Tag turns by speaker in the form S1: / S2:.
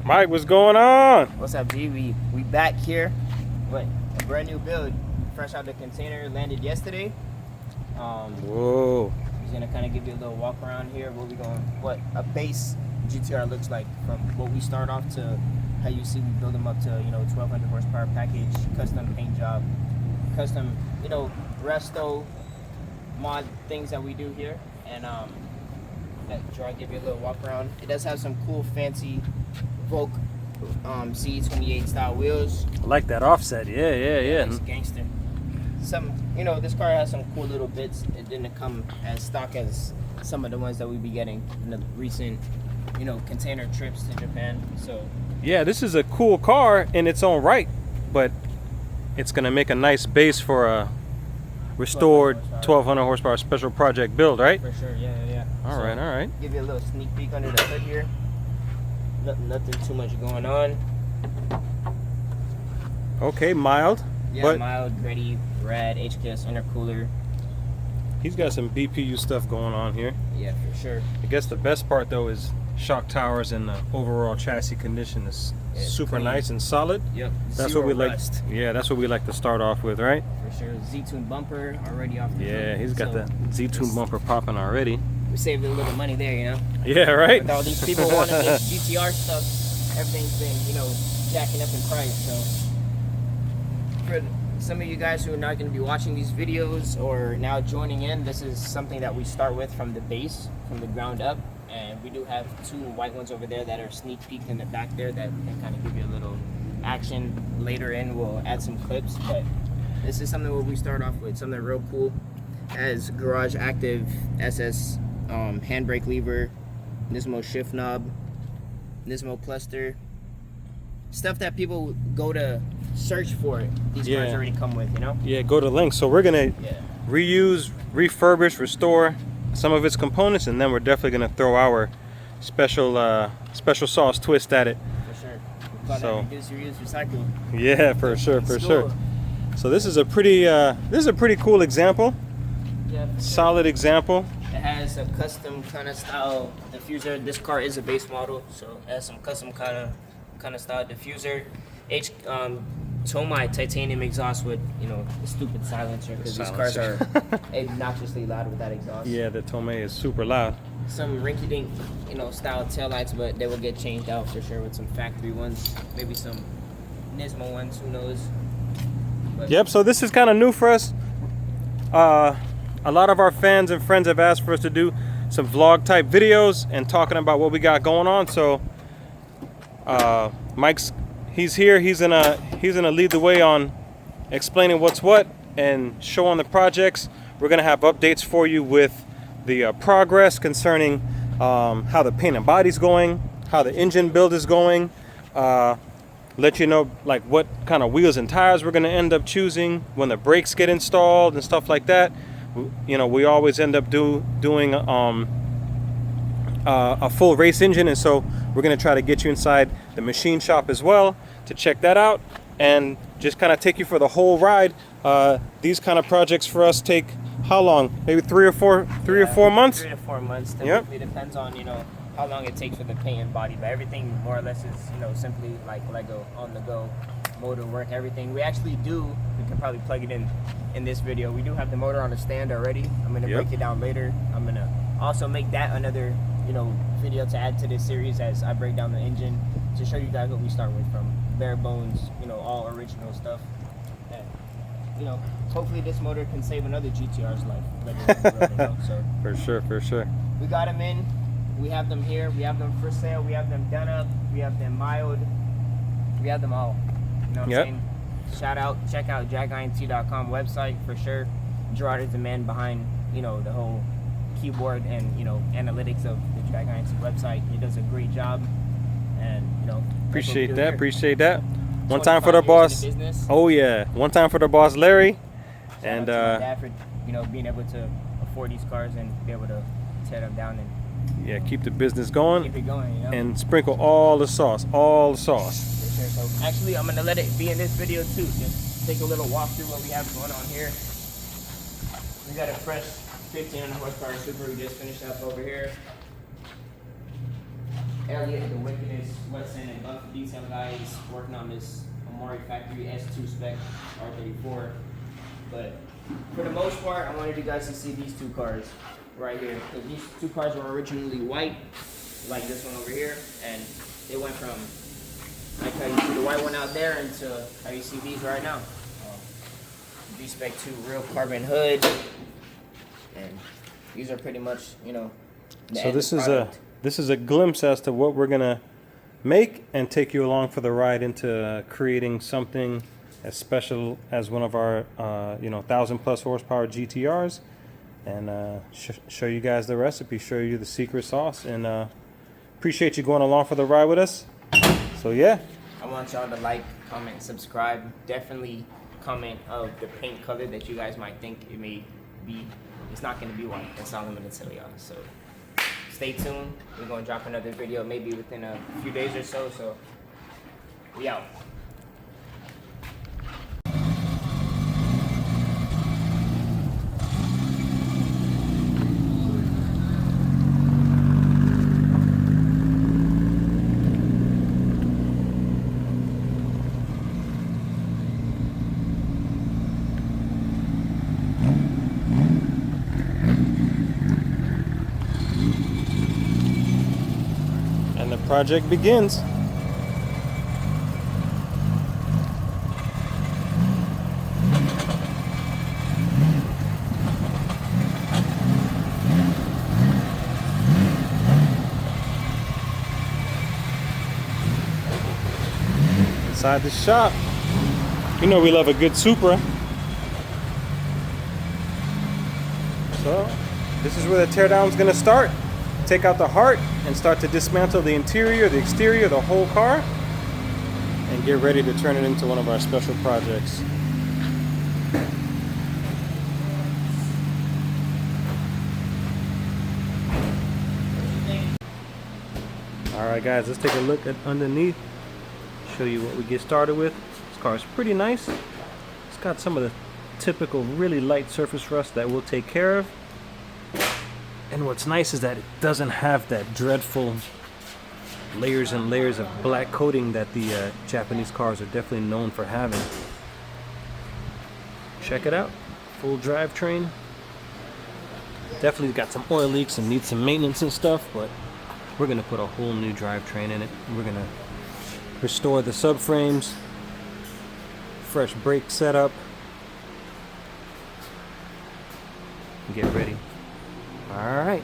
S1: Mike, what's going on?
S2: What's up, G? We back here with a brand new build, fresh out the container, landed yesterday.
S1: Whoa.
S2: He's gonna kind of give you a little walk around here. What a base GTR looks like from what we start off to how you see we build them up to 1200 horsepower package, custom paint job, custom resto mod things that we do here, and I'll give you a little walk around. It does have some cool fancy Volk C28 style wheels.
S1: I like that offset. Yeah.
S2: It's gangster. This car has some cool little bits. It didn't come as stock as some of the ones that we be getting in the recent, container trips to Japan. So
S1: yeah, this is a cool car in its own right, but it's gonna make a nice base for a restored 1200 horsepower special project build, right?
S2: For sure, yeah.
S1: All right.
S2: Give you a little sneak peek under the hood here. Nothing too much going on.
S1: Okay, mild.
S2: Yeah,
S1: but
S2: mild, gritty, rad, HKS intercooler.
S1: He's got some BPU stuff going on here.
S2: Yeah, for sure.
S1: I guess the best part though is shock towers and the overall chassis condition is super
S2: clean.
S1: Nice and solid.
S2: Yep.
S1: That's
S2: Zero
S1: what we
S2: rust.
S1: like. Yeah, that's what we like to start off with, right?
S2: For sure. Z-tune bumper already off the
S1: Yeah,
S2: front.
S1: he's got the Z-tune bumper popping already.
S2: We saved a little money there,
S1: Yeah, right.
S2: With all these people wanting this GTR stuff, everything's been, jacking up in price. So for some of you guys who are not going to be watching these videos or now joining in, this is something that we start with from the base, from the ground up. And we do have two white ones over there that are sneak peeked in the back there that can kind of give you a little action. Later in, we'll add some clips, but this is something where we start off with something real cool. As garage active SS handbrake lever, Nismo shift knob, Nismo cluster, stuff that people go to search for. These cars already come with,
S1: Yeah, go to links. So we're gonna reuse, refurbish, restore some of its components, and then we're definitely gonna throw our special sauce twist at it.
S2: For sure. We call that reduce, reuse, recycle.
S1: Yeah, for sure. So this is a pretty cool example.
S2: Yeah,
S1: solid example.
S2: It has a custom kind of style diffuser. This car is a base model, so it has some custom kind of style diffuser. Tomei titanium exhaust with a stupid silencer, because these cars are obnoxiously loud with that exhaust.
S1: Yeah, the Tomei is super loud.
S2: Some rinky-dink style taillights, but they will get changed out for sure with some factory ones, maybe some Nismo ones, who knows. But
S1: yep, so this is kind of new for us. A lot of our fans and friends have asked for us to do some vlog type videos and talking about what we got going on. So he's here. He's gonna lead the way on explaining what's what and showing the projects. We're gonna have updates for you with the progress concerning how the paint and body's going, how the engine build is going, let you know like what kind of wheels and tires we're gonna end up choosing when the brakes get installed and stuff like that. We always end up doing a full race engine, and so we're going to try to get you inside the machine shop as well to check that out and just kind of take you for the whole ride. These kind of projects for us take how long? Maybe 3 or 4 months?
S2: 3 to 4 months. Typically depends on how long it takes for the paint and body, but everything more or less is simply like Lego, on the go, motor work, everything. We actually do, we can probably plug it in this video. We do have the motor on the stand already. I'm going to break it down later. I'm going to also make that another video to add to this series as I break down the engine to show you guys what we start with, from bare bones, all original stuff. And, hopefully this motor can save another GTR's life. So
S1: For sure.
S2: We got them in. We have them here. We have them for sale. We have them done up. We have them mild. We have them all. You know what I'm saying? Check out DRAGint.com website for sure. Gerard is the man behind, the whole keyboard and, analytics of the DRAGint website. He does a great job. And,
S1: appreciate that. One time for the boss. Oh yeah. One time for the boss, Larry.
S2: And my dad for, being able to afford these cars and be able to tear them down and
S1: keep the business going.
S2: Keep it going,
S1: and sprinkle all the sauce.
S2: So actually, I'm gonna let it be in this video too. Just take a little walk through what we have going on here. We got a fresh 1500 horsepower Subaru we just finished up over here. Elliot, the Wickedest, Weston, and Buff Detail guys working on this Amari Factory S2 spec R34. But for the most part, I wanted you guys to see these two cars right here. Because these two cars were originally white, like this one over here, and they went from like how you see the white one out there into how you see these right now. G-Spec 2 real carbon hood, and these are pretty much, you know,
S1: so this is a glimpse as to what we're gonna make and take you along for the ride into creating something as special as one of our 1,000+ horsepower GTRs, and show you guys the recipe, show you the secret sauce, and appreciate you going along for the ride with us. So yeah,
S2: I want y'all to like, comment, subscribe. Definitely comment of the paint color that you guys might think it may be. It's not going to be white. That's all I'm going to tell y'all. So stay tuned. We're going to drop another video maybe within a few days or so. So we out.
S1: and the project begins. Inside the shop, you know we love a good Supra. So this is where the teardown is going to start. Take out the heart and start to dismantle the interior, the exterior, the whole car, and get ready to turn it into one of our special projects. Alright guys, let's take a look at underneath, show you what we get started with. This car is pretty nice. It's got some of the typical really light surface rust that we'll take care of. And what's nice is that it doesn't have that dreadful layers and layers of black coating that the Japanese cars are definitely known for having. Check it out, full drivetrain. Definitely got some oil leaks and needs some maintenance and stuff, but we're gonna put a whole new drivetrain in it. We're gonna restore the subframes, fresh brake setup, and get ready. All right.